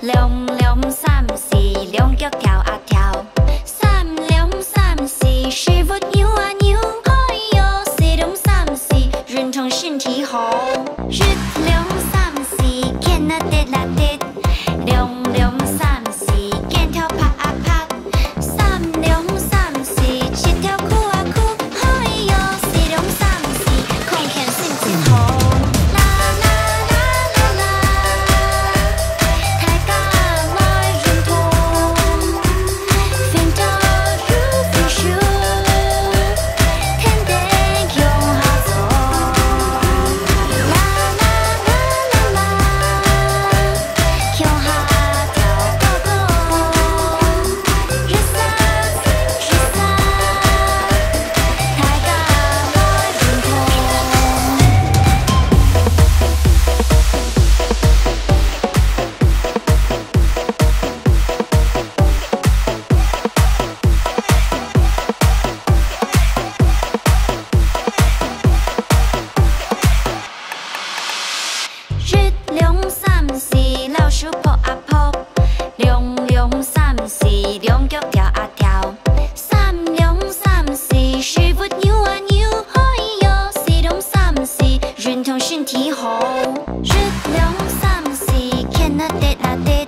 兩兩三四，兩腳跳啊跳，三兩三四，師傅扭啊扭，哎呦，四兩三四，運動身體好。日兩三四，見啊跌啊跌，兩兩三四，見跳拍啊拍，三兩三四，七條酷啊酷，哎呦，四兩三四，空間身體好。 老鼠撲啊撲，兩兩三四，兩腳跳啊跳，三兩三四，師傅扭啊扭，哎呦，四兩三四，運動身體好，日兩三四，見啊跌啊跌。